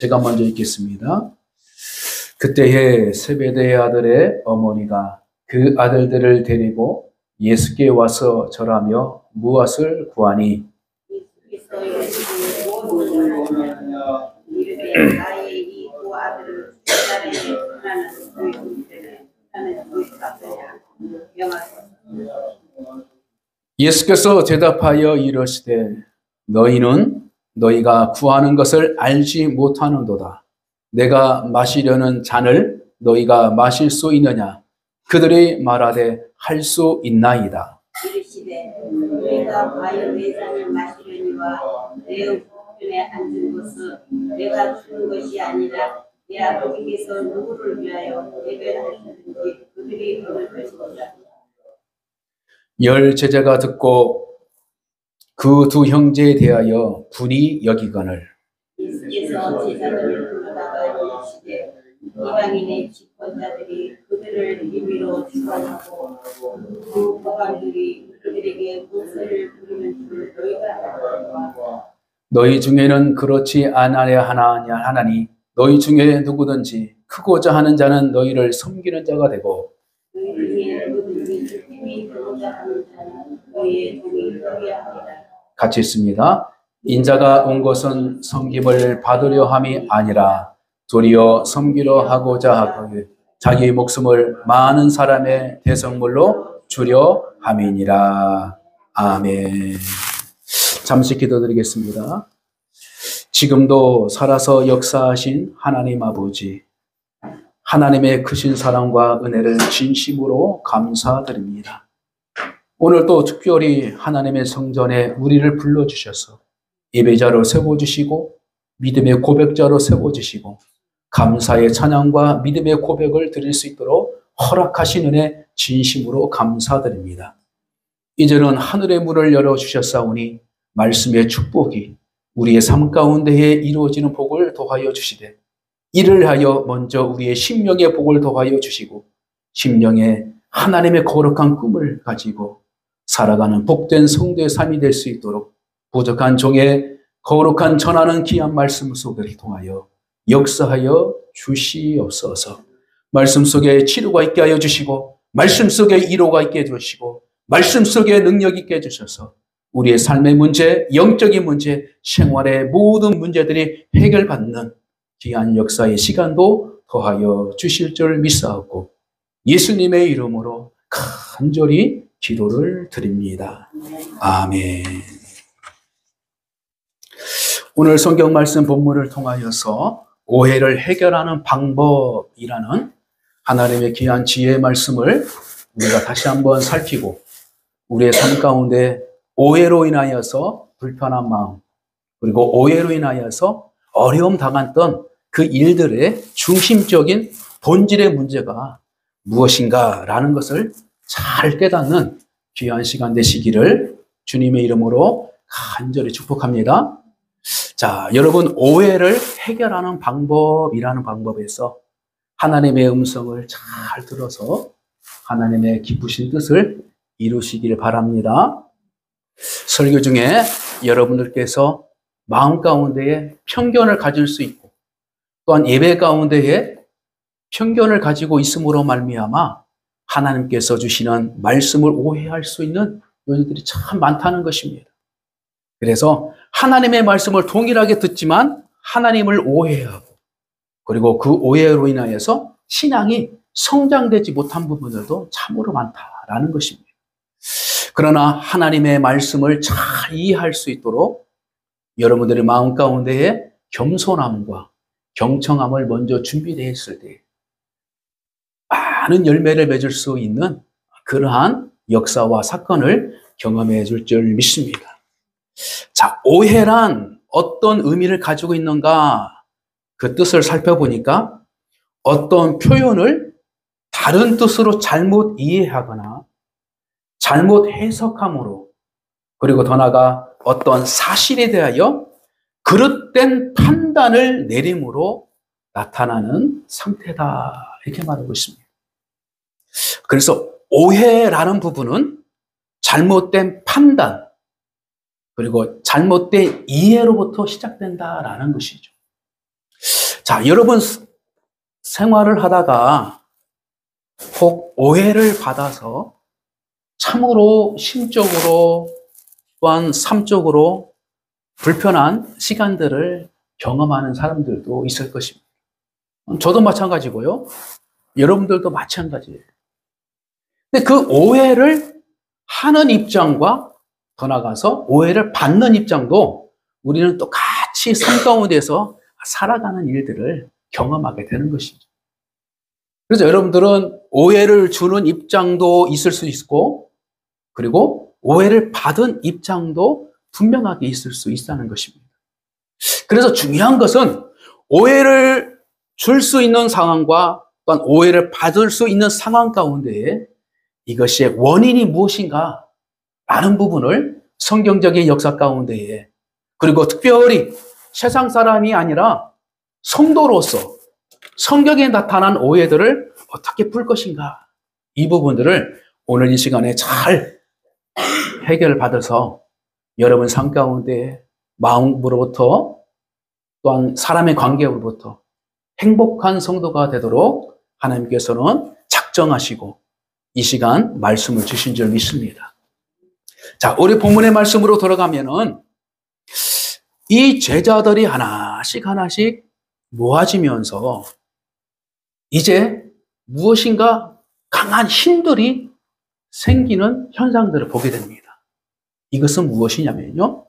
제가 먼저 읽겠습니다. 그때에 세베대의 아들의 어머니가 그 아들들을 데리고 예수께 와서 절하며 무엇을 구하니 예수께서 대답하여 이르시되 너희는 너희가 구하는 것을 알지 못하는도다. 내가 마시려는 잔을 너희가 마실 수 있느냐? 그들이 말하되 할 수 있나이다. 이르시되 너희가 과연 내 잔을 마시려니와 내 우편에 앉은 것은 내가 주는 것이 아니라 내 아버지께서 누구를 위하여 예배하시든지 그들이 얻을 것이니라. 열 제자가 듣고 그 두 형제에 대하여 분이 여기거늘 예수께서 제자들을 불러다가 이르시되 이방인의 집권자들이 그들을 임의로 추방하고 그 법관들이 그들에게 무엇을 부리는 줄 너희가 알거니와 너희 중에는 그렇지 않아야 하나니 너희 중에 누구든지 크고자 하는 자는 너희를 섬기는 자가 되고 너희 중에 누구든지 주님이 크고자 하는 자는 너희의 종이 되어야 합니다. 같이 있습니다. 인자가 온 것은 섬김을 받으려 함이 아니라 도리어 섬기려 하고자 하고 자기 목숨을 많은 사람의 대성물로 주려 함이니라. 아멘. 잠시 기도드리겠습니다. 지금도 살아서 역사하신 하나님 아버지, 하나님의 크신 사랑과 은혜를 진심으로 감사드립니다. 오늘 또 특별히 하나님의 성전에 우리를 불러주셔서 예배자로 세워주시고 믿음의 고백자로 세워주시고 감사의 찬양과 믿음의 고백을 드릴 수 있도록 허락하신 은혜 진심으로 감사드립니다. 이제는 하늘의 문을 열어주셨사오니 말씀의 축복이 우리의 삶 가운데에 이루어지는 복을 더하여 주시되 이를 하여 먼저 우리의 심령의 복을 더하여 주시고 심령에 하나님의 거룩한 꿈을 가지고 살아가는 복된 성도의 삶이 될 수 있도록 부족한 종의 거룩한 전하는 귀한 말씀 속을 통하여 역사하여 주시옵소서. 말씀 속에 치료가 있게 하여 주시고 말씀 속에 위로가 있게 해주시고 말씀 속에 능력 있게 해주셔서 우리의 삶의 문제, 영적인 문제, 생활의 모든 문제들이 해결받는 귀한 역사의 시간도 더하여 주실 줄 믿사옵고 예수님의 이름으로 간절히 기도를 드립니다. 아멘. 오늘 성경 말씀 본문을 통하여서 오해를 해결하는 방법이라는 하나님의 귀한 지혜의 말씀을 우리가 다시 한번 살피고 우리의 삶 가운데 오해로 인하여서 불편한 마음 그리고 오해로 인하여서 어려움 당했던 그 일들의 중심적인 본질의 문제가 무엇인가라는 것을 잘 깨닫는 귀한 시간 되시기를 주님의 이름으로 간절히 축복합니다. 자, 여러분 오해를 해결하는 방법이라는 방법에서 하나님의 음성을 잘 들어서 하나님의 기쁘신 뜻을 이루시기를 바랍니다. 설교 중에 여러분들께서 마음 가운데에 편견을 가질 수 있고 또한 예배 가운데에 편견을 가지고 있음으로 말미암아 하나님께서 주시는 말씀을 오해할 수 있는 요소들이 참 많다는 것입니다. 그래서 하나님의 말씀을 동일하게 듣지만 하나님을 오해하고 그리고 그 오해로 인하여서 신앙이 성장되지 못한 부분들도 참으로 많다라는 것입니다. 그러나 하나님의 말씀을 잘 이해할 수 있도록 여러분들의 마음 가운데에 겸손함과 경청함을 먼저 준비되어 있을 때 많은 열매를 맺을 수 있는 그러한 역사와 사건을 경험해 줄 줄 믿습니다. 자, 오해란 어떤 의미를 가지고 있는가? 그 뜻을 살펴보니까 어떤 표현을 다른 뜻으로 잘못 이해하거나 잘못 해석함으로 그리고 더 나아가 어떤 사실에 대하여 그릇된 판단을 내림으로 나타나는 상태다 이렇게 말하고 있습니다. 그래서 오해라는 부분은 잘못된 판단 그리고 잘못된 이해로부터 시작된다라는 것이죠. 자, 여러분 생활을 하다가 혹 오해를 받아서 참으로 심적으로 또한 삶적으로 불편한 시간들을 경험하는 사람들도 있을 것입니다. 저도 마찬가지고요. 여러분들도 마찬가지예요. 근데 그 오해를 하는 입장과 더 나아가서 오해를 받는 입장도 우리는 똑같이 삶 가운데서 살아가는 일들을 경험하게 되는 것이죠. 그래서 여러분들은 오해를 주는 입장도 있을 수 있고, 그리고 오해를 받은 입장도 분명하게 있을 수 있다는 것입니다. 그래서 중요한 것은 오해를 줄 수 있는 상황과 또한 오해를 받을 수 있는 상황 가운데에 이것의 원인이 무엇인가 라는 부분을 성경적인 역사 가운데에, 그리고 특별히 세상 사람이 아니라 성도로서 성경에 나타난 오해들을 어떻게 풀 것인가, 이 부분들을 오늘 이 시간에 잘 해결받아서 여러분 삶 가운데 마음으로부터 또한 사람의 관계로부터 행복한 성도가 되도록 하나님께서는 작정하시고 이 시간 말씀을 주신 줄 믿습니다. 자, 우리 본문의 말씀으로 돌아가면은 이 제자들이 하나씩 모아지면서 이제 무엇인가 강한 힘들이 생기는 현상들을 보게 됩니다. 이것은 무엇이냐면요,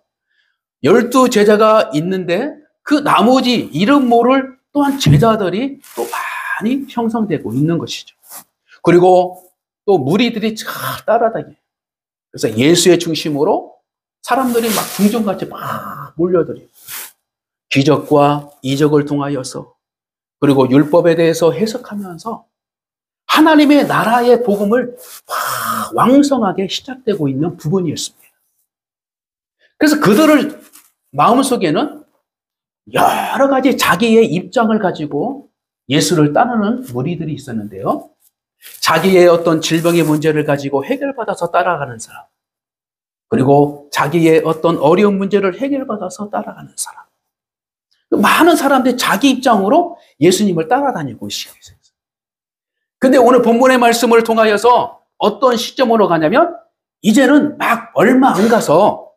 12 제자가 있는데 그 나머지 이름 모를 또한 제자들이 또 많이 형성되고 있는 것이죠. 그리고 또 무리들이 따라다녀요. 그래서 예수의 중심으로 사람들이 막 궁정같이 막 몰려들어요. 기적과 이적을 통하여서, 그리고 율법에 대해서 해석하면서 하나님의 나라의 복음을 왕성하게 시작되고 있는 부분이었습니다. 그래서 그들을 마음속에는 여러 가지 자기의 입장을 가지고 예수를 따르는 무리들이 있었는데요. 자기의 어떤 질병의 문제를 가지고 해결받아서 따라가는 사람, 그리고 자기의 어떤 어려운 문제를 해결받아서 따라가는 사람, 많은 사람들이 자기 입장으로 예수님을 따라다니고 있어요. 근데 오늘 본문의 말씀을 통하여서 어떤 시점으로 가냐면 이제는 막 얼마 안 가서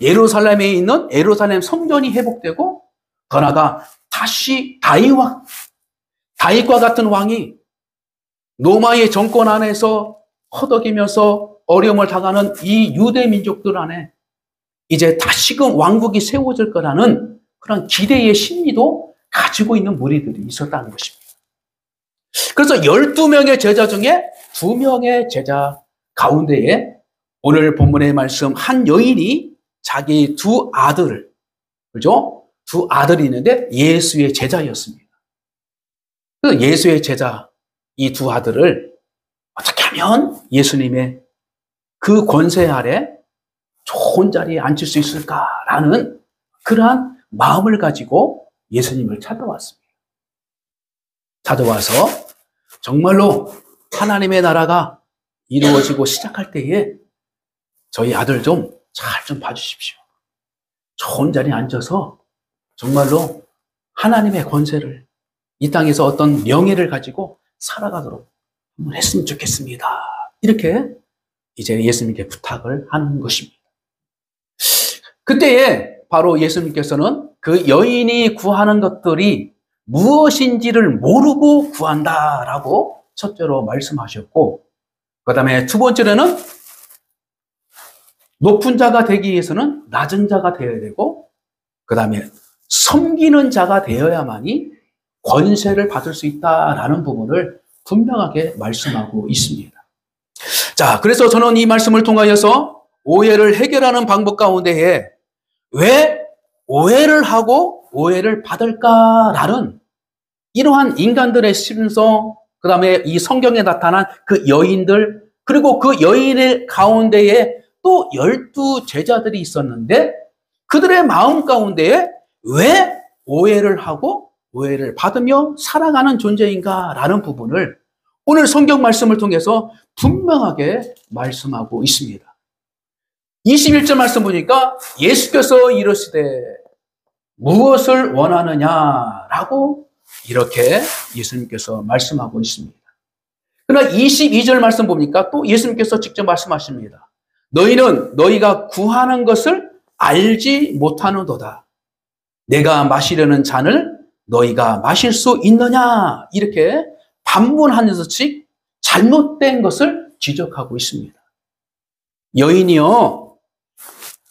예루살렘에 있는 예루살렘 성전이 회복되고, 더 나아가 다시 다윗과 같은 왕이 로마의 정권 안에서 허덕이면서 어려움을 당하는 이 유대 민족들 안에 이제 다시금 왕국이 세워질 거라는 그런 기대의 심리도 가지고 있는 무리들이 있었다는 것입니다. 그래서 12명의 제자 중에 2명의 제자 가운데에 오늘 본문의 말씀, 한 여인이 자기 2 아들을, 그죠? 2 아들이 있는데 예수의 제자였습니다. 그 예수의 제자, 이 2 아들을 어떻게 하면 예수님의 그 권세 아래 좋은 자리에 앉힐 수 있을까라는 그러한 마음을 가지고 예수님을 찾아왔습니다. 찾아와서 정말로 하나님의 나라가 이루어지고 시작할 때에 저희 아들 좀 잘 좀 봐주십시오. 좋은 자리에 앉아서 정말로 하나님의 권세를, 이 땅에서 어떤 명예를 가지고 살아가도록 한번 했으면 좋겠습니다. 이렇게 이제 예수님께 부탁을 하는 것입니다. 그때에 바로 예수님께서는 그 여인이 구하는 것들이 무엇인지를 모르고 구한다라고 첫째로 말씀하셨고, 그 다음에 2번째로는 높은 자가 되기 위해서는 낮은 자가 되어야 되고, 그 다음에 섬기는 자가 되어야만이 권세를 받을 수 있다라는 부분을 분명하게 말씀하고 있습니다. 자, 그래서 저는 이 말씀을 통하여서 오해를 해결하는 방법 가운데에 왜 오해를 하고 오해를 받을까라는 이러한 인간들의 심성, 그 다음에 이 성경에 나타난 그 여인들, 그리고 그 여인의 가운데에 또 12 제자들이 있었는데 그들의 마음 가운데에 왜 오해를 하고 오해를 받으며 살아가는 존재인가라는 부분을 오늘 성경 말씀을 통해서 분명하게 말씀하고 있습니다. 21절 말씀 보니까 예수께서 이르시되, 무엇을 원하느냐라고 이렇게 예수님께서 말씀하고 있습니다. 그러나 22절 말씀 보니까 또 예수님께서 직접 말씀하십니다. 너희는 너희가 구하는 것을 알지 못하는도다. 내가 마시려는 잔을 너희가 마실 수 있느냐? 이렇게 반문하듯이 잘못된 것을 지적하고 있습니다. 여인이요,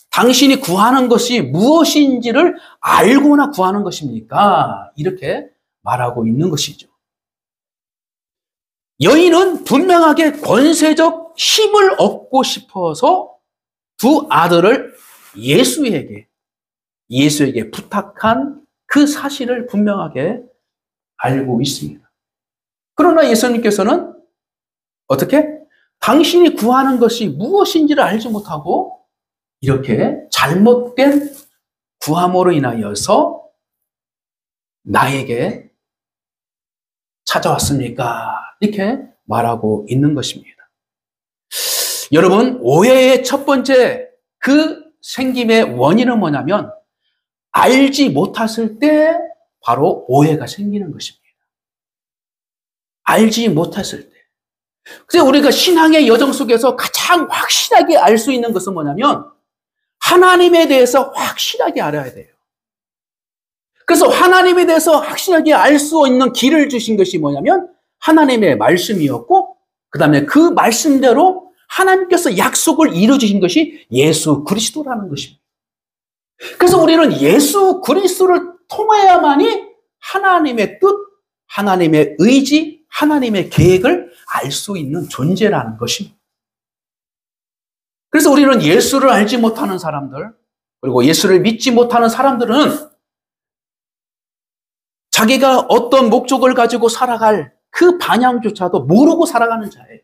당신이 구하는 것이 무엇인지를 알고나 구하는 것입니까? 이렇게 말하고 있는 것이죠. 여인은 분명하게 권세적 힘을 얻고 싶어서 두 아들을 예수에게 부탁한 그 사실을 분명하게 알고 있습니다. 그러나 예수님께서는 어떻게? 당신이 구하는 것이 무엇인지를 알지 못하고 이렇게 잘못된 구함으로 인하여서 나에게 찾아왔습니까? 이렇게 말하고 있는 것입니다. 여러분, 오해의 첫 번째 그 생김의 원인은 뭐냐면 알지 못했을 때 바로 오해가 생기는 것입니다. 알지 못했을 때. 그래서 우리가 신앙의 여정 속에서 가장 확실하게 알 수 있는 것은 뭐냐면 하나님에 대해서 확실하게 알아야 돼요. 그래서 하나님에 대해서 확실하게 알 수 있는 길을 주신 것이 뭐냐면 하나님의 말씀이었고 그 다음에 그 말씀대로 하나님께서 약속을 이루어주신 것이 예수 그리스도라는 것입니다. 그래서 우리는 예수 그리스도를 통해야만이 하나님의 뜻, 하나님의 의지, 하나님의 계획을 알 수 있는 존재라는 것입니다. 그래서 우리는 예수를 알지 못하는 사람들, 그리고 예수를 믿지 못하는 사람들은 자기가 어떤 목적을 가지고 살아갈 그 방향조차도 모르고 살아가는 자예요.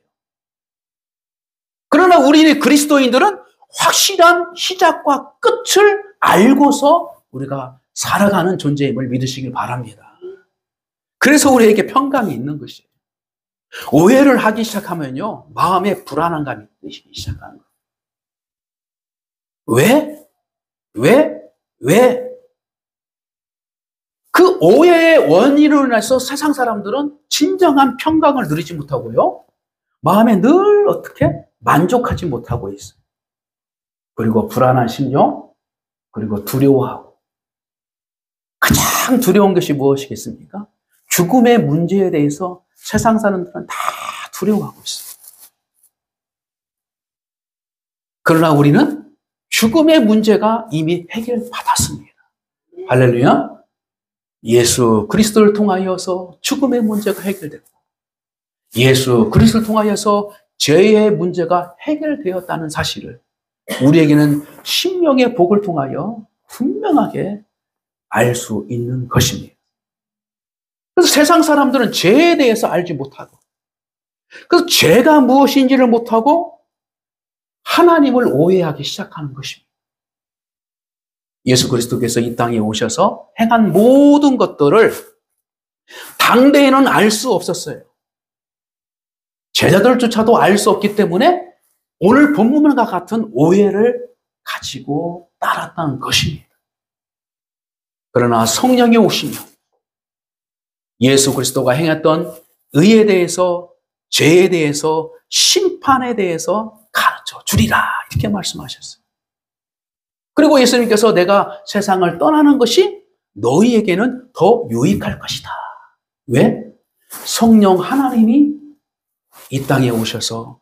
그러나 우리 그리스도인들은 확실한 시작과 끝을 알고서 우리가 살아가는 존재임을 믿으시길 바랍니다. 그래서 우리에게 평강이 있는 것이에요. 오해를 하기 시작하면요, 마음에 불안감이 드시기 시작하는 거예요. 왜? 그 오해의 원인으로 인해서 세상 사람들은 진정한 평강을 누리지 못하고요, 마음에 늘 어떻게 만족하지 못하고 있어요. 그리고 불안한 심령, 그리고 두려워하고. 가장 두려운 것이 무엇이겠습니까? 죽음의 문제에 대해서 세상 사람들은 다 두려워하고 있어요. 그러나 우리는 죽음의 문제가 이미 해결받았습니다. 할렐루야. 예수 그리스도를 통하여서 죽음의 문제가 해결됐고 예수 그리스도를 통하여서 죄의 문제가 해결되었다는 사실을 우리에게는 심령의 복을 통하여 분명하게 알 수 있는 것입니다. 그래서 세상 사람들은 죄에 대해서 알지 못하고, 그래서 죄가 무엇인지를 못하고 하나님을 오해하기 시작하는 것입니다. 예수 그리스도께서 이 땅에 오셔서 행한 모든 것들을 당대에는 알 수 없었어요. 제자들조차도 알 수 없기 때문에 오늘 본문과 같은 오해를 가지고 따랐다는 것입니다. 그러나 성령이 오시면 예수 그리스도가 행했던 의에 대해서, 죄에 대해서, 심판에 대해서 가르쳐 주리라 이렇게 말씀하셨어요. 그리고 예수님께서 내가 세상을 떠나는 것이 너희에게는 더 유익할 것이다. 왜? 성령 하나님이 이 땅에 오셔서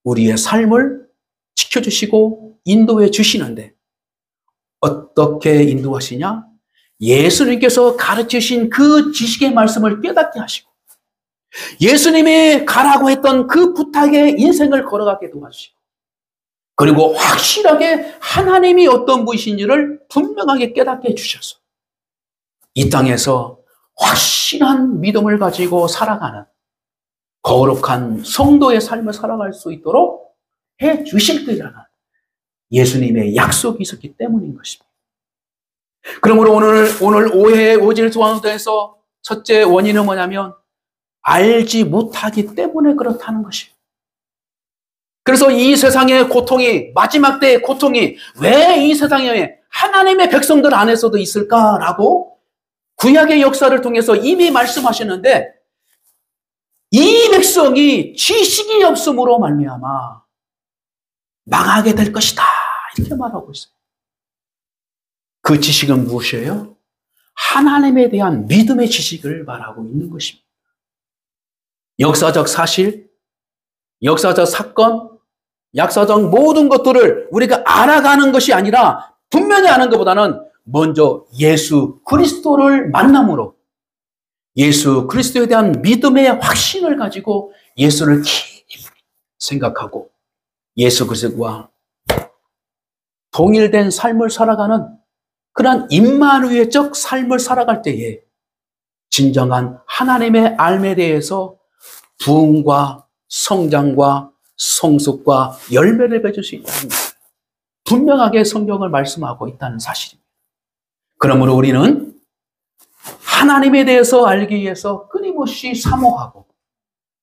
우리의 삶을 지켜주시고 인도해 주시는데 어떻게 인도하시냐? 예수님께서 가르치신 그 지식의 말씀을 깨닫게 하시고 예수님이 가라고 했던 그 부탁의 인생을 걸어가게 도와주시고 그리고 확실하게 하나님이 어떤 분이신지를 분명하게 깨닫게 해주셔서 이 땅에서 확실한 믿음을 가지고 살아가는 거룩한 성도의 삶을 살아갈 수 있도록 해주실 거라는 예수님의 약속이 있었기 때문인 것입니다. 그러므로 오늘 오해의 오질 조항에서 첫째 원인은 뭐냐면 알지 못하기 때문에 그렇다는 것입니다. 그래서 이 세상의 고통이, 마지막 때의 고통이 왜 이 세상에 하나님의 백성들 안에서도 있을까라고 구약의 역사를 통해서 이미 말씀하셨는데, 이 백성이 지식이 없음으로 말미암아 망하게 될 것이다, 이렇게 말하고 있어요. 그 지식은 무엇이에요? 하나님에 대한 믿음의 지식을 말하고 있는 것입니다. 역사적 사실, 역사적 사건, 역사적 모든 것들을 우리가 알아가는 것이 아니라 분명히 아는 것보다는 먼저 예수 그리스도를 만남으로 예수 그리스도에 대한 믿음의 확신을 가지고 예수를 깊이 생각하고 예수 그리스도와 동일된 삶을 살아가는 그런 임마누엘적 삶을 살아갈 때에 진정한 하나님의 알에 대해서 부흥과 성장과 성숙과 열매를 맺을 수 있다는 것을 분명하게 성경을 말씀하고 있다는 사실입니다. 그러므로 우리는 하나님에 대해서 알기 위해서 끊임없이 사모하고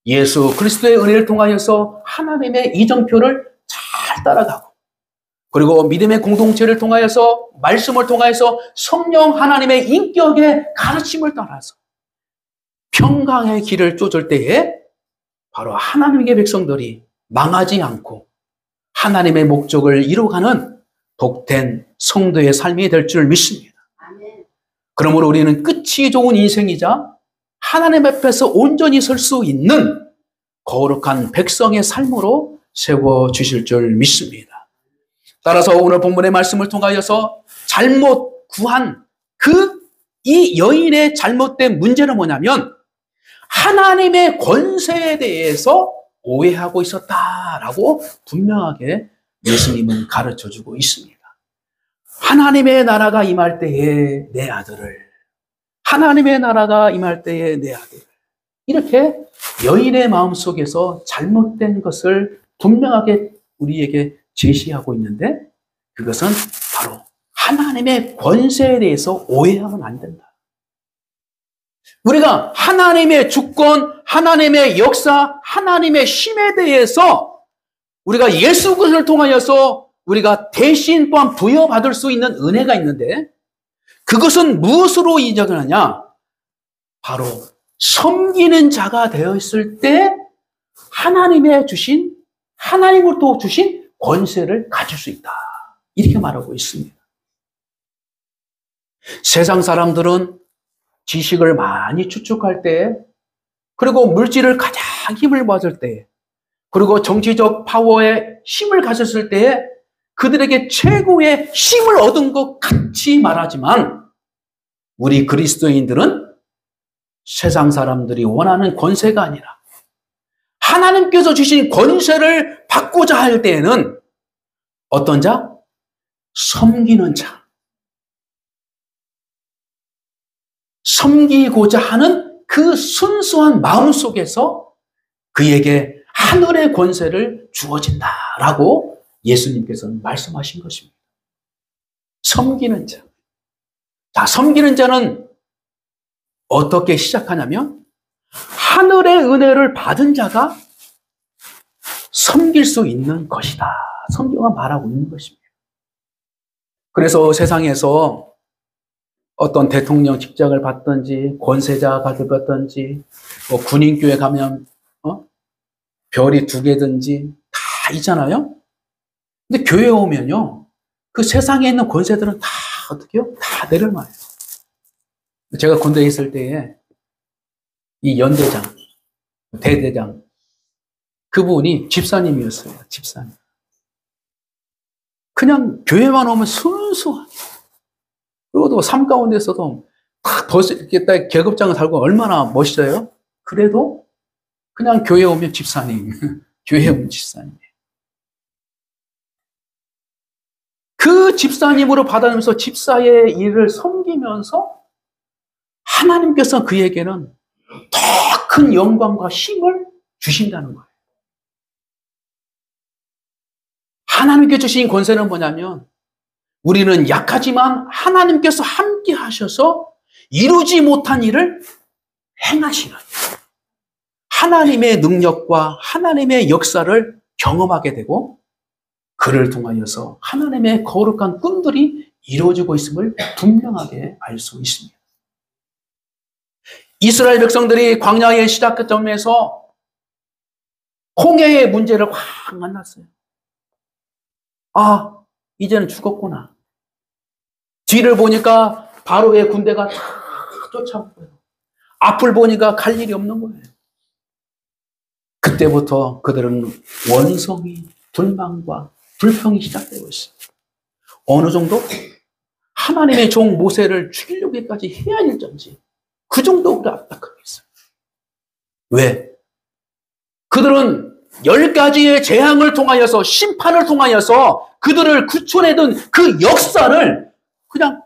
예수 그리스도의 은혜를 통하여서 하나님의 이정표를 잘 따라가고, 그리고 믿음의 공동체를 통하여서 말씀을 통하여서 성령 하나님의 인격의 가르침을 따라서 평강의 길을 쫓을 때에 바로 하나님의 백성들이 망하지 않고 하나님의 목적을 이루어가는 복된 성도의 삶이 될 줄 믿습니다. 그러므로 우리는 끝이 좋은 인생이자 하나님 앞에서 온전히 설 수 있는 거룩한 백성의 삶으로 세워주실 줄 믿습니다. 따라서 오늘 본문의 말씀을 통하여서 잘못 구한 이 여인의 잘못된 문제는 뭐냐면 하나님의 권세에 대해서 오해하고 있었다라고 분명하게 예수님은 가르쳐주고 있습니다. 하나님의 나라가 임할 때에 내 아들을, 하나님의 나라가 임할 때에 내 아들을, 이렇게 여인의 마음속에서 잘못된 것을 분명하게 우리에게 제시하고 있는데, 그것은 바로 하나님의 권세에 대해서 오해하면 안 된다. 우리가 하나님의 주권, 하나님의 역사, 하나님의 힘에 대해서 우리가 예수 그리스도를 통하여서 우리가 대신 또한 부여받을 수 있는 은혜가 있는데, 그것은 무엇으로 인정하느냐? 바로 섬기는 자가 되어 있을 때 하나님의 주신, 하나님으로부터 주신 권세를 가질 수 있다, 이렇게 말하고 있습니다. 세상 사람들은 지식을 많이 추측할 때, 그리고 물질을 가장 힘을 받을 때, 그리고 정치적 파워에 힘을 가졌을 때에 그들에게 최고의 힘을 얻은 것 같이 말하지만, 우리 그리스도인들은 세상 사람들이 원하는 권세가 아니라 하나님께서 주신 권세를 받고자 할 때에는 어떤 자? 섬기는 자. 섬기고자 하는 그 순수한 마음 속에서 그에게 하늘의 권세를 주어진다라고 예수님께서는 말씀하신 것입니다. 섬기는 자. 자, 섬기는 자는 어떻게 시작하냐면 하늘의 은혜를 받은 자가 섬길 수 있는 것이다, 성경은 말하고 있는 것입니다. 그래서 세상에서 어떤 대통령 직장을 받든지 권세자 받든지 군인교회 가면 별이 2개든지 다 있잖아요. 근데 교회에 오면요, 그 세상에 있는 권세들은 다 어떻게요? 다 내려놔요. 제가 군대에 있을 때에 이 연대장, 대대장, 그분이 집사님이었어요. 집사님. 그냥 교회만 오면 순수한, 그리고 또 삶 가운데서도 딱 벌써 이렇게 딱 계급장을 달고 얼마나 멋있어요? 그래도 그냥 교회 오면 집사님, 교회 오면 집사님. 그 집사님으로 받아들면서 집사의 일을 섬기면서 하나님께서 그에게는 더 큰 영광과 힘을 주신다는 거예요. 하나님께 주신 권세는 뭐냐면 우리는 약하지만 하나님께서 함께 하셔서 이루지 못한 일을 행하시는 하나님의 능력과 하나님의 역사를 경험하게 되고 그를 통하여서 하나님의 거룩한 꿈들이 이루어지고 있음을 분명하게 알 수 있습니다. 이스라엘 백성들이 광야의 시작점에서 홍해의 문제를 확 만났어요. 아, 이제는 죽었구나. 뒤를 보니까 바로의 군대가 다 쫓아오고요. 앞을 보니까 갈 일이 없는 거예요. 그때부터 그들은 원성이, 불만과 불평이 시작되고 있어요. 어느 정도? 하나님의 종 모세를 죽이려고까지 해야 할지 그 정도로 압박하고 있어요. 왜? 그들은 10가지의 재앙을 통하여서 심판을 통하여서 그들을 구출해둔 그 역사를 그냥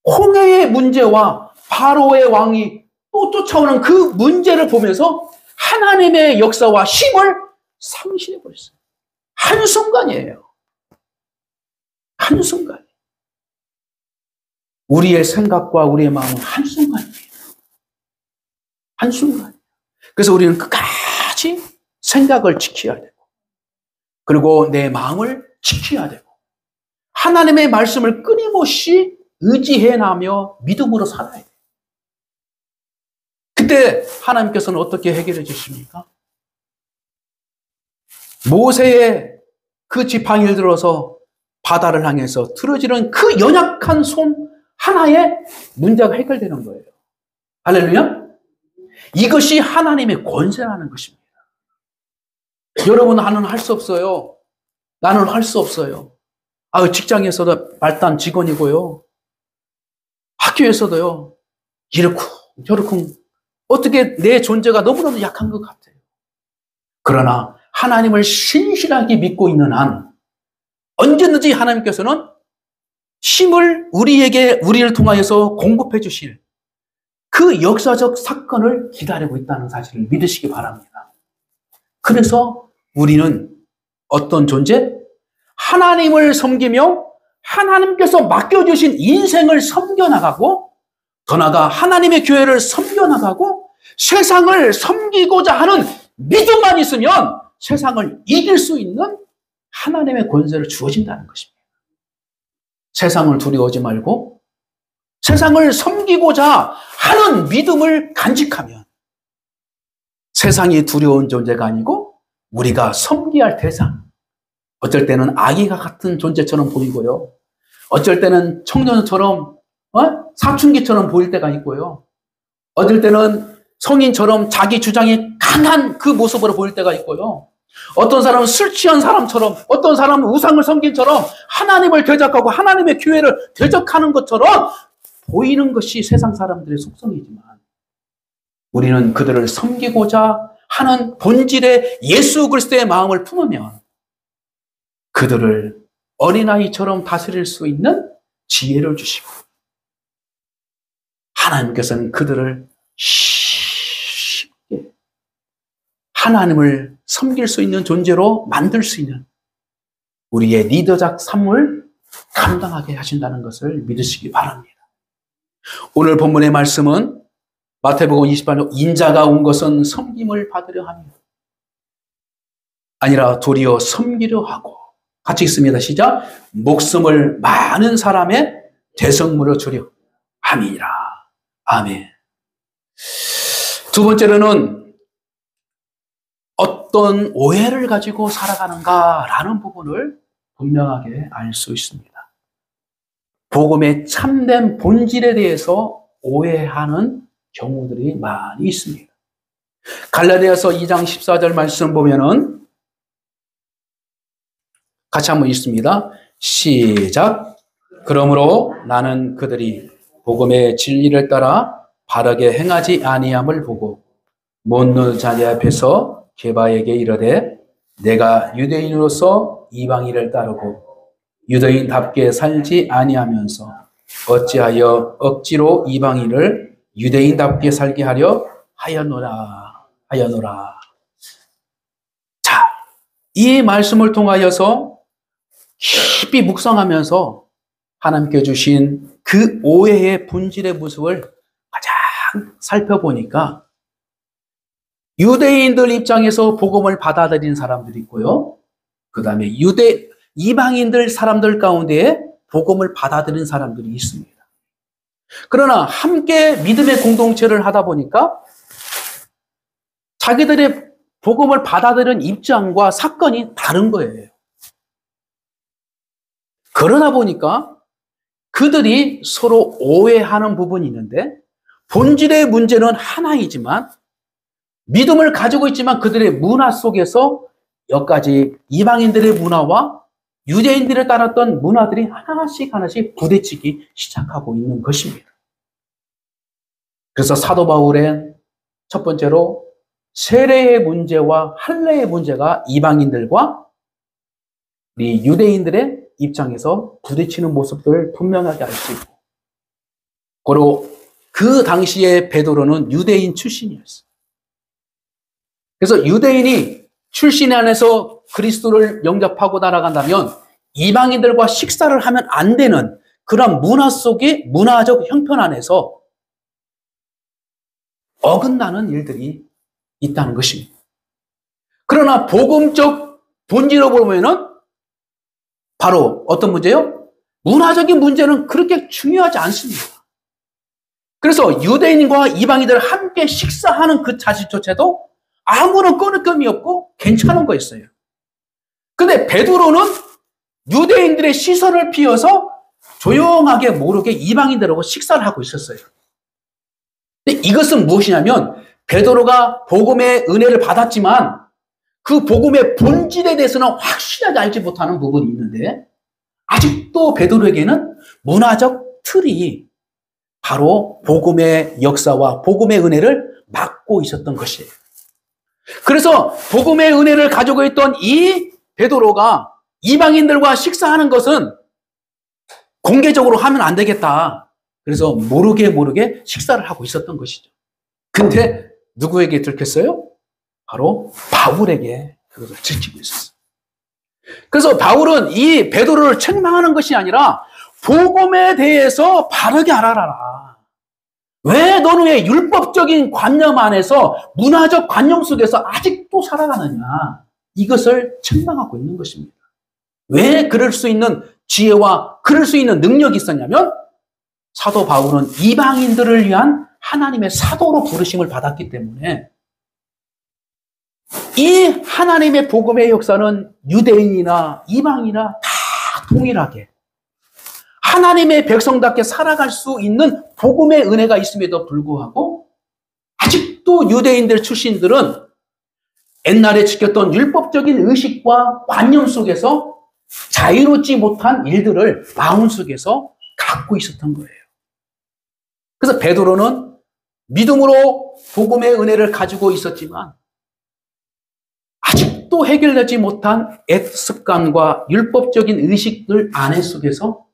홍해의 문제와 바로의 왕이 또 쫓아오는 그 문제를 보면서 하나님의 역사와 힘을 상실해버렸어요. 한순간이에요. 한순간. 우리의 생각과 우리의 마음은 한순간이에요. 한순간. 그래서 우리는 끝까지 생각을 지켜야 되고, 그리고 내 마음을 지켜야 되고, 하나님의 말씀을 끊임없이 의지해나며 믿음으로 살아야 돼요. 그때 하나님께서는 어떻게 해결해 주십니까? 모세의 그 지팡이를 들어서 바다를 향해서 틀어지는 그 연약한 손 하나에 문제가 해결되는 거예요. 할렐루야? 이것이 하나님의 권세라는 것입니다. 여러분, 나는 할 수 없어요. 나는 할 수 없어요. 직장에서도 말단 직원이고요. 학교에서도요. 이렇고 저렇고 어떻게 내 존재가 너무너무 약한 것 같아요. 그러나 하나님을 신실하게 믿고 있는 한 언제든지 하나님께서는 힘을 우리를 통하여서 공급해 주실 그 역사적 사건을 기다리고 있다는 사실을 믿으시기 바랍니다. 그래서 우리는 어떤 존재? 하나님을 섬기며 하나님께서 맡겨주신 인생을 섬겨나가고, 더 나아가 하나님의 교회를 섬겨나가고 세상을 섬기고자 하는 믿음만 있으면 세상을 이길 수 있는 하나님의 권세를 주어진다는 것입니다. 세상을 두려워하지 말고 세상을 섬기고자 하는 믿음을 간직하면 세상이 두려운 존재가 아니고 우리가 섬겨야 할 대상, 어쩔 때는 아기가 같은 존재처럼 보이고요. 어쩔 때는 청년처럼 사춘기처럼 보일 때가 있고요. 어쩔 때는 성인처럼 자기 주장이 강한 그 모습으로 보일 때가 있고요. 어떤 사람은 술 취한 사람처럼, 어떤 사람은 우상을 섬긴처럼 하나님을 대적하고 하나님의 교회를 대적하는 것처럼 보이는 것이 세상 사람들의 속성이지만 우리는 그들을 섬기고자 하는 본질의 예수 그리스도의 마음을 품으면 그들을 어린아이처럼 다스릴 수 있는 지혜를 주시고, 하나님께서는 그들을 쉽게 하나님을 섬길 수 있는 존재로 만들 수 있는 우리의 리더적 삶을 감당하게 하신다는 것을 믿으시기 바랍니다. 오늘 본문의 말씀은 마태복음 28장 인자가 온 것은 섬김을 받으려 함이 아니라 도리어 섬기려 하고, 같이 읽습니다. 시작. 목숨을 많은 사람의 대성물을 주려 함이니라. 아멘. 두 번째로는 어떤 오해를 가지고 살아가는가라는 부분을 분명하게 알 수 있습니다. 복음의 참된 본질에 대해서 오해하는 경우들이 많이 있습니다. 갈라디아서 2장 14절 말씀 보면은 같이 한번 읽습니다. 시작. 그러므로 나는 그들이 복음의 진리를 따라 바르게 행하지 아니함을 보고 못느 자녀 앞에서 게바에게 이르되 내가 유대인으로서 이방인을 따르고 유대인답게 살지 아니하면서 어찌하여 억지로 이방인을 유대인답게 살게 하려 하였노라. 자, 이 말씀을 통하여서 깊이 묵상하면서 하나님께 주신 그 오해의 본질의 모습을 가장 살펴보니까 유대인들 입장에서 복음을 받아들인 사람들이 있고요. 그 다음에 이방인들 사람들 가운데에 복음을 받아들인 사람들이 있습니다. 그러나 함께 믿음의 공동체를 하다 보니까 자기들의 복음을 받아들인 입장과 사건이 다른 거예요. 그러다 보니까 그들이 서로 오해하는 부분이 있는데 본질의 문제는 하나이지만 믿음을 가지고 있지만 그들의 문화 속에서 여기까지 이방인들의 문화와 유대인들을 따랐던 문화들이 하나씩 부딪히기 시작하고 있는 것입니다. 그래서 사도 바울의 첫 번째로 세례의 문제와 할례의 문제가 이방인들과 우리 유대인들의 입장에서 부딪히는 모습들을 분명하게 알 수 있고, 그리고 그 당시에 베드로는 유대인 출신이었어요. 그래서 유대인이 출신 안에서 그리스도를 영접하고 날아간다면 이방인들과 식사를 하면 안 되는 그런 문화 속의 문화적 형편 안에서 어긋나는 일들이 있다는 것입니다. 그러나 복음적 본질로 보면은 바로 어떤 문제요? 문화적인 문제는 그렇게 중요하지 않습니다. 그래서 유대인과 이방인들 함께 식사하는 그 자체조차도 아무런 꺼리낌이 없고 괜찮은 거였어요. 근데 베드로는 유대인들의 시선을 피해서 조용하게 모르게 이방인들하고 식사를 하고 있었어요. 근데 이것은 무엇이냐면 베드로가 복음의 은혜를 받았지만 그 복음의 본질에 대해서는 확실하게 알지 못하는 부분이 있는데 아직도 베드로에게는 문화적 틀이 바로 복음의 역사와 복음의 은혜를 막고 있었던 것이에요. 그래서 복음의 은혜를 가지고 있던 이 베드로가 이방인들과 식사하는 것은 공개적으로 하면 안 되겠다. 그래서 모르게 식사를 하고 있었던 것이죠. 근데 누구에게 들켰어요? 바로 바울에게 그것을 들키고 있었어요. 그래서 바울은 이 베드로를 책망하는 것이 아니라 복음에 대해서 바르게 알아라. 왜 너는 왜 율법적인 관념 안에서 문화적 관념 속에서 아직도 살아가느냐. 이것을 책망하고 있는 것입니다. 왜 그럴 수 있는 지혜와 그럴 수 있는 능력이 있었냐면 사도 바울은 이방인들을 위한 하나님의 사도로 부르심을 받았기 때문에 이 하나님의 복음의 역사는 유대인이나 이방이나 다 동일하게 하나님의 백성답게 살아갈 수 있는 복음의 은혜가 있음에도 불구하고 아직도 유대인들 출신들은 옛날에 지켰던 율법적인 의식과 관념 속에서 자유롭지 못한 일들을 마음속에서 갖고 있었던 거예요. 그래서 베드로는 믿음으로 복음의 은혜를 가지고 있었지만 아직도 해결되지 못한 옛 습관과 율법적인 의식들 안에 속에서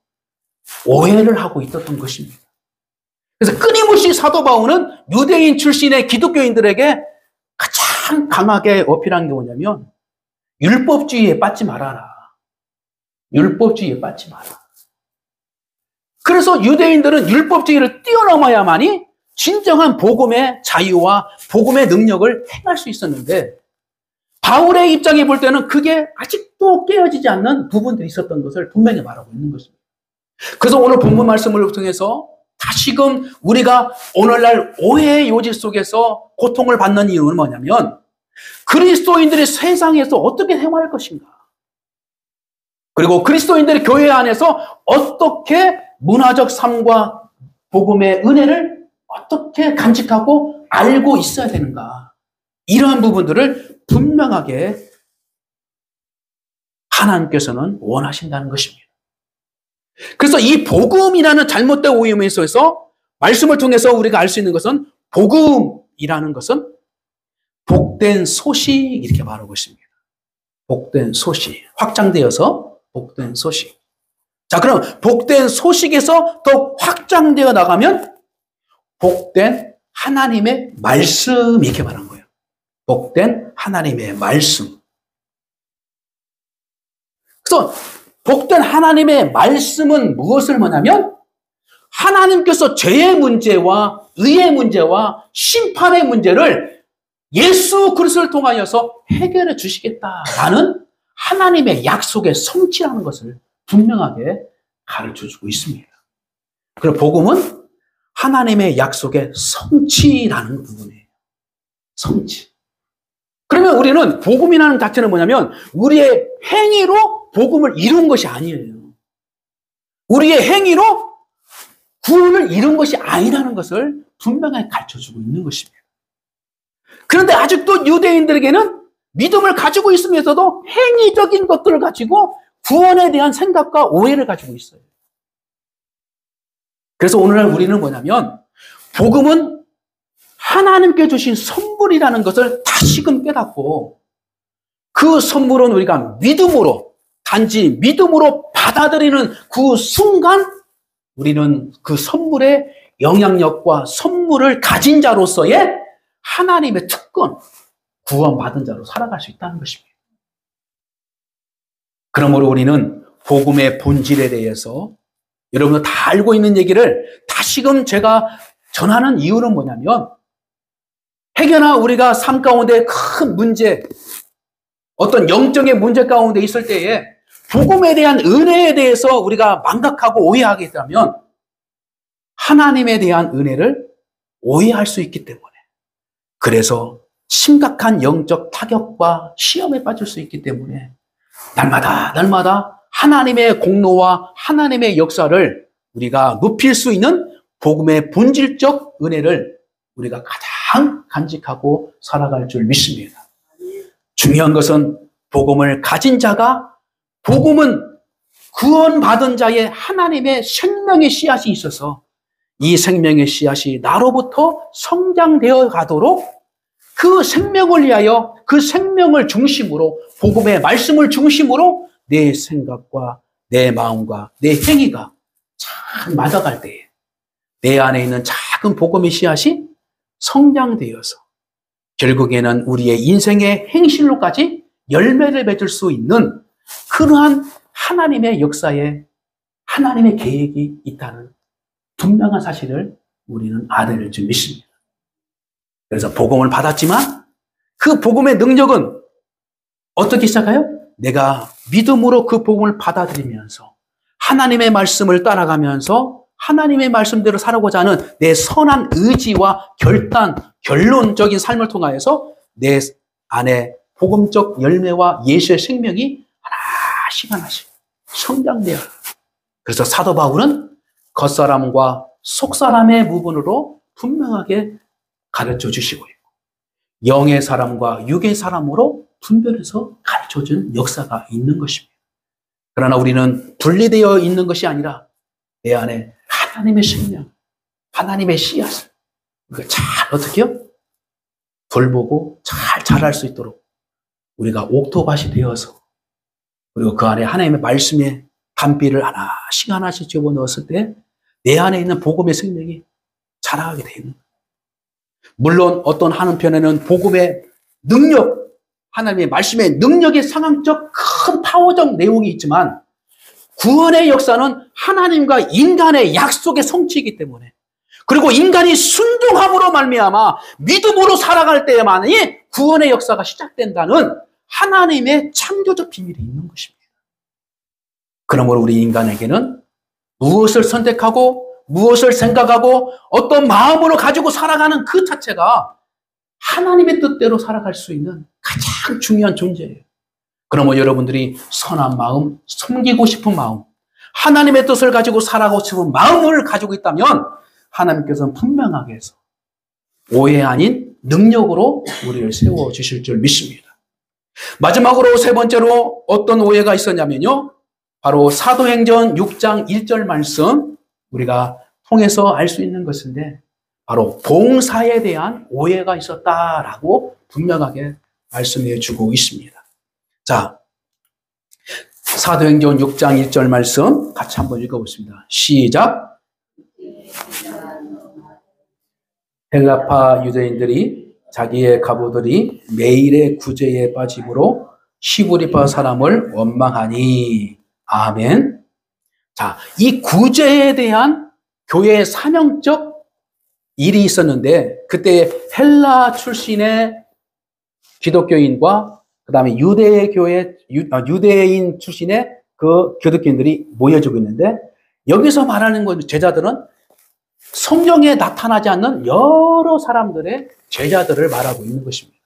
오해를 하고 있었던 것입니다. 그래서 끊임없이 사도 바울은 유대인 출신의 기독교인들에게 가장 강하게 어필한 게 뭐냐면 율법주의에 빠지지 말아라. 율법주의에 빠지지 마라. 그래서 유대인들은 율법주의를 뛰어넘어야만이 진정한 복음의 자유와 복음의 능력을 행할 수 있었는데 바울의 입장에 볼 때는 그게 아직도 깨어지지 않는 부분들이 있었던 것을 분명히 말하고 있는 것입니다. 그래서 오늘 본문 말씀을 통해서 다시금 우리가 오늘날 오해의 요지 속에서 고통을 받는 이유는 뭐냐면 그리스도인들이 세상에서 어떻게 생활할 것인가, 그리고 그리스도인들이 교회 안에서 어떻게 문화적 삶과 복음의 은혜를 어떻게 간직하고 알고 있어야 되는가, 이러한 부분들을 분명하게 하나님께서는 원하신다는 것입니다. 그래서 이 복음이라는 잘못된 오해에 속에서 말씀을 통해서 우리가 알 수 있는 것은 복음이라는 것은 복된 소식, 이렇게 말하고 있습니다. 복된 소식. 확장되어서 복된 소식. 자, 그럼 복된 소식에서 더 확장되어 나가면 복된 하나님의 말씀, 이렇게 말한 거예요. 복된 하나님의 말씀. 그래서 복된 하나님의 말씀은 무엇을 말하냐면 하나님께서 죄의 문제와 의의 문제와 심판의 문제를 예수 그리스도를 통하여서 해결해 주시겠다라는 하나님의 약속의 성취라는 것을 분명하게 가르쳐주고 있습니다. 그리고 복음은 하나님의 약속의 성취라는 부분이에요. 성취. 그러면 우리는 복음이라는 자체는 뭐냐면 우리의 행위로 복음을 이룬 것이 아니에요. 우리의 행위로 구원을 이룬 것이 아니라는 것을 분명하게 가르쳐주고 있는 것입니다. 그런데 아직도 유대인들에게는 믿음을 가지고 있으면서도 행위적인 것들을 가지고 구원에 대한 생각과 오해를 가지고 있어요. 그래서 오늘날 우리는 뭐냐면 복음은 하나님께 주신 선물이라는 것을 다시금 깨닫고 그 선물은 우리가 믿음으로 단지 믿음으로 받아들이는 그 순간 우리는 그 선물의 영향력과 선물을 가진 자로서의 하나님의 특권, 구원받은 자로 살아갈 수 있다는 것입니다. 그러므로 우리는 복음의 본질에 대해서 여러분들 다 알고 있는 얘기를 다시금 제가 전하는 이유는 뭐냐면 혹여나 우리가 삶 가운데 큰 문제, 어떤 영적인 문제 가운데 있을 때에 복음에 대한 은혜에 대해서 우리가 망각하고 오해하게 되면 하나님에 대한 은혜를 오해할 수 있기 때문에 그래서 심각한 영적 타격과 시험에 빠질 수 있기 때문에 날마다 하나님의 공로와 하나님의 역사를 우리가 높일 수 있는 복음의 본질적 은혜를 우리가 가장 간직하고 살아갈 줄 믿습니다. 중요한 것은 복음을 가진 자가 복음은 구원받은 자의 하나님의 생명의 씨앗이 있어서 이 생명의 씨앗이 나로부터 성장되어 가도록 그 생명을 위하여 그 생명을 중심으로 복음의 말씀을 중심으로 내 생각과 내 마음과 내 행위가 잘 맞아갈 때에 내 안에 있는 작은 복음의 씨앗이 성장되어서 결국에는 우리의 인생의 행실로까지 열매를 맺을 수 있는 그러한 하나님의 역사에 하나님의 계획이 있다는 분명한 사실을 우리는 알아야 될 줄 믿습니다. 그래서 복음을 받았지만 그 복음의 능력은 어떻게 시작해요? 내가 믿음으로 그 복음을 받아들이면서 하나님의 말씀을 따라가면서 하나님의 말씀대로 살아가고자 하는 내 선한 의지와 결단, 결론적인 삶을 통하여서 내 안에 복음적 열매와 예수의 생명이 하나씩 성장돼요. 그래서 사도 바울은 겉사람과 속사람의 부분으로 분명하게 가르쳐 주시고 있고 영의 사람과 육의 사람으로 분별해서 가르쳐 준 역사가 있는 것입니다. 그러나 우리는 분리되어 있는 것이 아니라 내 안에 하나님의 생명, 하나님의 씨앗을 우리가 잘 어떻게요? 돌보고 잘 자랄 수 있도록 우리가 옥토밭이 되어서 그리고 그 안에 하나님의 말씀의 단비를 하나씩 집어넣었을 때 내 안에 있는 복음의 생명이 자라게 되어 있는 거예요. 물론 어떤 한편에는 복음의 능력, 하나님의 말씀의 능력의 상황적 큰 파워적 내용이 있지만 구원의 역사는 하나님과 인간의 약속의 성취이기 때문에 그리고 인간이 순종함으로 말미암아 믿음으로 살아갈 때에만이 구원의 역사가 시작된다는 하나님의 창조적 비밀이 있는 것입니다. 그러므로 우리 인간에게는 무엇을 선택하고 무엇을 생각하고 어떤 마음으로 가지고 살아가는 그 자체가 하나님의 뜻대로 살아갈 수 있는 가장 중요한 존재예요. 그러면 여러분들이 선한 마음, 섬기고 싶은 마음, 하나님의 뜻을 가지고 살아가고 싶은 마음을 가지고 있다면 하나님께서는 분명하게 해서 오해 아닌 능력으로 우리를 세워주실 줄 믿습니다. 마지막으로 세 번째로 어떤 오해가 있었냐면요. 바로 사도행전 6장 1절 말씀 우리가 통해서 알 수 있는 것인데 바로 봉사에 대한 오해가 있었다라고 분명하게 말씀해 주고 있습니다. 자, 사도행전 6장 1절 말씀 같이 한번 읽어보겠습니다. 시작. 헬라파 유대인들이 자기의 가부들이 매일의 구제에 빠짐으로 시브리파 사람을 원망하니. 아멘. 자, 이 구제에 대한 교회의 사명적 일이 있었는데 그때 헬라 출신의 기독교인과 그다음에 유대인 출신의 그 기독교인들이 모여지고 있는데, 여기서 말하는 건 제자들은 성경에 나타나지 않는 여러 사람들의 제자들을 말하고 있는 것입니다.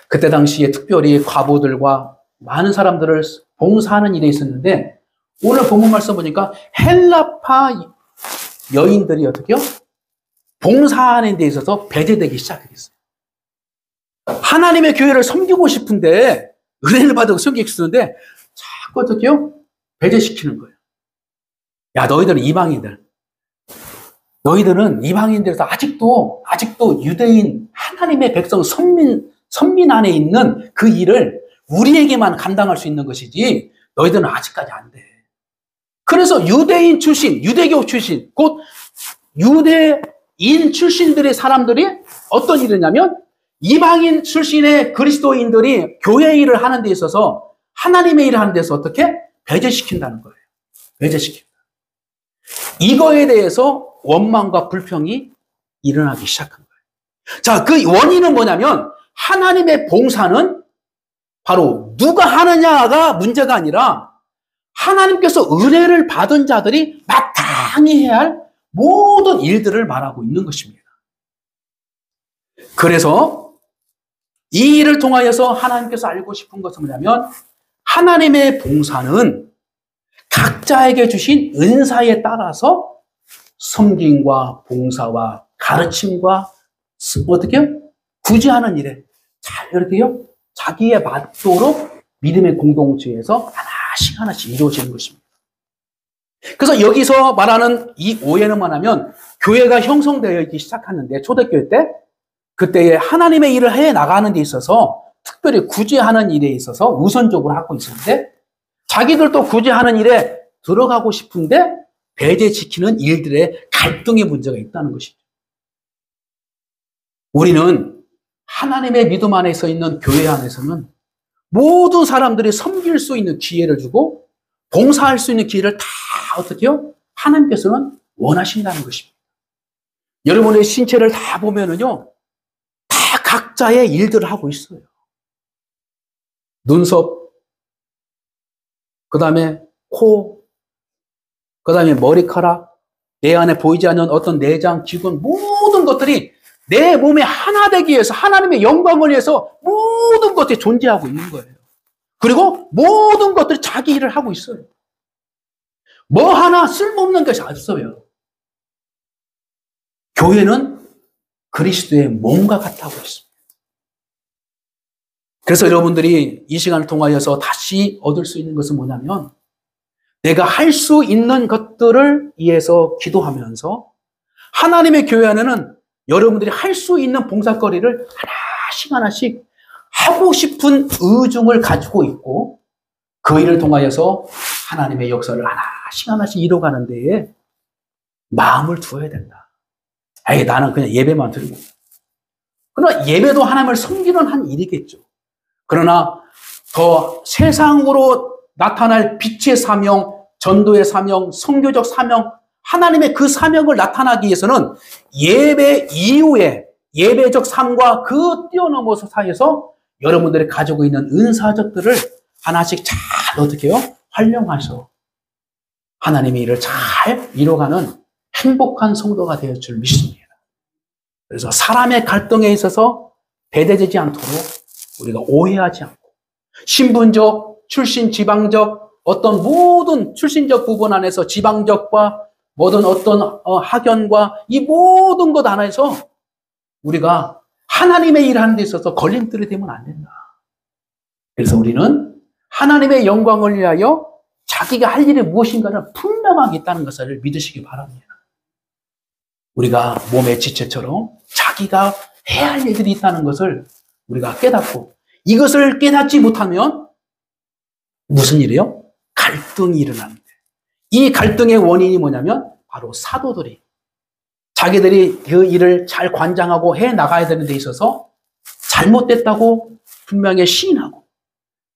그때 당시에 특별히 과부들과 많은 사람들을 봉사하는 일에 있었는데, 오늘 본문 말씀 보니까 헬라파 여인들이 어떻게요? 봉사하는 데 있어서 배제되기 시작했어요. 하나님의 교회를 섬기고 싶은데, 은혜를 받고 섬기고 싶은데 자꾸 어떻게요? 배제시키는 거예요. 야, 너희들은 이방인들. 너희들은 이방인들에서 아직도 유대인 하나님의 백성 선민 안에 있는 그 일을 우리에게만 감당할 수 있는 것이지 너희들은 아직까지 안 돼. 그래서 유대인 출신, 유대교 출신, 곧 유대인 출신들의 사람들이 어떤 일을 했냐면, 이방인 출신의 그리스도인들이 교회 일을 하는 데 있어서, 하나님의 일을 하는 데서 어떻게? 배제시킨다는 거예요. 배제시킨다. 이거에 대해서 원망과 불평이 일어나기 시작한 거예요. 자, 그 원인은 뭐냐면, 하나님의 봉사는 바로 누가 하느냐가 문제가 아니라 하나님께서 은혜를 받은 자들이 마땅히 해야 할 모든 일들을 말하고 있는 것입니다. 그래서 이 일을 통하여서 하나님께서 알고 싶은 것은 뭐냐면, 하나님의 봉사는 각자에게 주신 은사에 따라서 섬김과 봉사와 가르침과 어떻게 구제하는 일에 잘 이렇게요, 자기에 맞도록 믿음의 공동체에서 하나씩 이루어지는 것입니다. 그래서 여기서 말하는 이 오해는 뭐냐면, 교회가 형성되어 있기 시작하는데, 초대교회 때 그때에 하나님의 일을 해 나가는 데 있어서 특별히 구제하는 일에 있어서 우선적으로 하고 있었는데, 자기들도 구제하는 일에 들어가고 싶은데 배제시키는 일들의 갈등의 문제가 있다는 것이죠. 우리는 하나님의 믿음 안에 서 있는 교회 안에서는 모든 사람들이 섬길 수 있는 기회를 주고 봉사할 수 있는 기회를 다 어떻게요? 하나님께서는 원하신다는 것입니다. 여러분의 신체를 다 보면은요, 다 각자의 일들을 하고 있어요. 눈썹, 그 다음에 코, 그 다음에 머리카락, 내 안에 보이지 않는 어떤 내장, 기관, 모든 것들이 내 몸에 하나 되기 위해서, 하나님의 영광을 위해서 모든 것들이 존재하고 있는 거예요. 그리고 모든 것들이 자기 일을 하고 있어요. 뭐 하나 쓸모없는 것이 없어요. 교회는 그리스도의 몸과 같다고 했습니다. 그래서 여러분들이 이 시간을 통하여서 다시 얻을 수 있는 것은 뭐냐면, 내가 할 수 있는 것들을 위해서 기도하면서 하나님의 교회 안에는 여러분들이 할 수 있는 봉사거리를 하나씩 하고 싶은 의중을 가지고 있고, 그 일을 통하여서 하나님의 역사를 하나씩 이뤄가는 데에 마음을 두어야 된다. 아예 나는 그냥 예배만 드리고. 그러나 예배도 하나님을 섬기는 한 일이겠죠. 그러나 더 세상으로 나타날 빛의 사명, 전도의 사명, 선교적 사명, 하나님의 그 사명을 나타나기 위해서는 예배 이후에 예배적 삶과 그 뛰어넘어서 사이에서 여러분들이 가지고 있는 은사적들을 하나씩 잘 어떻게 해요? 활용해서 하나님의 일을 잘 이뤄가는 행복한 성도가 되어 줄 믿습니다. 그래서 사람의 갈등에 있어서 배제되지 않도록 우리가 오해하지 않고, 신분적, 출신 지방적, 어떤 모든 출신적 부분 안에서 지방적과 모든 어떤 학연과 이 모든 것 안에서 우리가 하나님의 일을 하는 데 있어서 걸림돌이 되면 안 된다. 그래서 우리는 하나님의 영광을 위하여 자기가 할 일이 무엇인가를 분명하게 있다는 것을 믿으시기 바랍니다. 우리가 몸의 지체처럼 자기가 해야 할 일들이 있다는 것을 우리가 깨닫고, 이것을 깨닫지 못하면 무슨 일이에요? 갈등이 일어나는데, 이 갈등의 원인이 뭐냐면 바로 사도들이 자기들이 그 일을 잘 관장하고 해 나가야 되는 데 있어서 잘못됐다고 분명히 시인하고,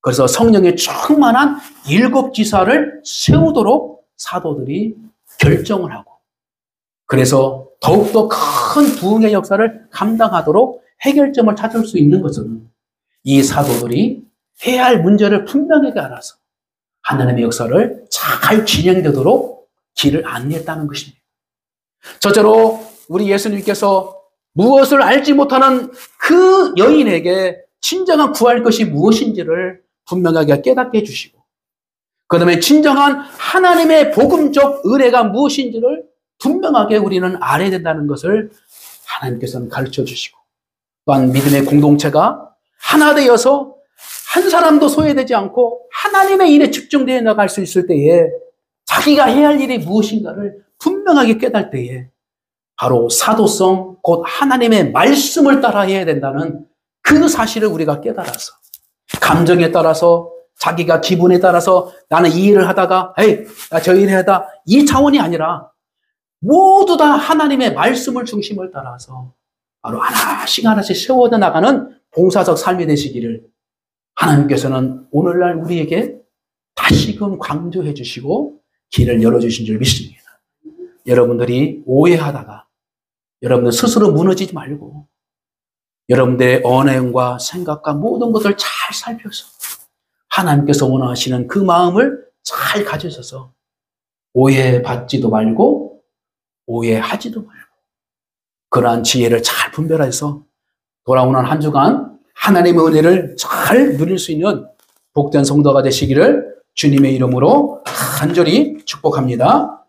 그래서 성령의 충만한 7 지사를 세우도록 사도들이 결정을 하고, 그래서 더욱더 큰 부흥의 역사를 감당하도록 해결점을 찾을 수 있는 것은 이 사도들이 해야 할 문제를 분명하게 알아서 하나님의 역사를 잘 진행되도록 길을 안내했다는 것입니다. 저절로 우리 예수님께서 무엇을 알지 못하는 그 여인에게 진정한 구할 것이 무엇인지를 분명하게 깨닫게 해주시고, 그 다음에 진정한 하나님의 복음적 은혜가 무엇인지를 분명하게 우리는 알아야 된다는 것을 하나님께서는 가르쳐 주시고, 또한 믿음의 공동체가 하나 되어서 한 사람도 소외되지 않고 하나님의 일에 집중되어 나갈 수 있을 때에 자기가 해야 할 일이 무엇인가를 분명하게 깨달을 때에 바로 사도성, 곧 하나님의 말씀을 따라해야 된다는 그 사실을 우리가 깨달아서, 감정에 따라서, 자기가 기분에 따라서 나는 이 일을 하다가 에이, 나 저 일을 하다, 이 차원이 아니라 모두 다 하나님의 말씀을 중심을 따라서 바로 하나씩 하나씩 세워져 나가는 봉사적 삶이 되시기를 하나님께서는 오늘날 우리에게 다시금 강조해 주시고 길을 열어주신 줄 믿습니다. 여러분들이 오해하다가 여러분들 스스로 무너지지 말고 여러분들의 언행과 생각과 모든 것을 잘 살펴서 하나님께서 원하시는 그 마음을 잘 가지셔서 오해받지도 말고 오해하지도 말고 그러한 지혜를 잘 분별해서 돌아오는 한 주간 하나님의 은혜를 잘 누릴 수 있는 복된 성도가 되시기를 주님의 이름으로 간절히 축복합니다.